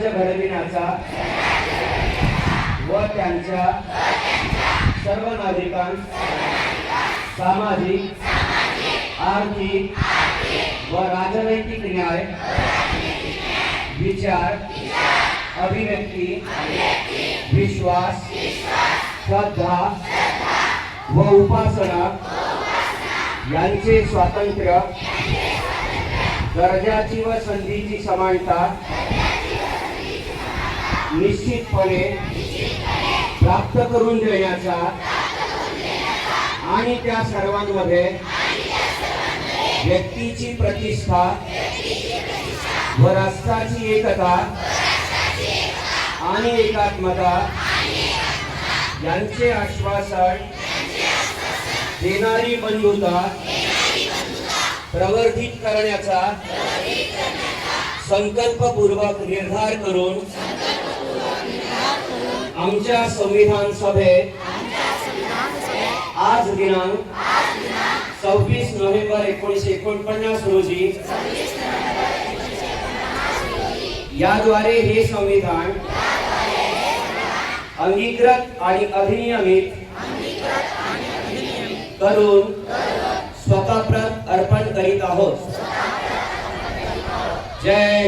राज्य घडविण्याचा व त्यांच्या सर्व नागरिकांस सामाजिक, आर्थिक व राजनैतिक न्याय, विचार, अभिव्यक्ती, विश्वास, श्रद्धा व उपासना यांचे स्वातंत्र्य, दर्जाची व संधीची समानता निश्चितपणे प्राप्त करून देण्याचा आणि त्या सर्वांमध्ये व्यक्तीची प्रतिष्ठा व राष्ट्राची एकता आणि एकात्मता यांचे आश्वासन देणारी बंधुता प्रवर्धित करण्याचा संकल्पपूर्वक निर्धार करून आमच्या संविधान सभेत आज दिनांक 26 नोव्हेंबर 1949 रोजी याद्वारे हे संविधान अंगीकृत आणि अधिनियमित करून स्वतःप्रत अर्पण करीत आहोत। जय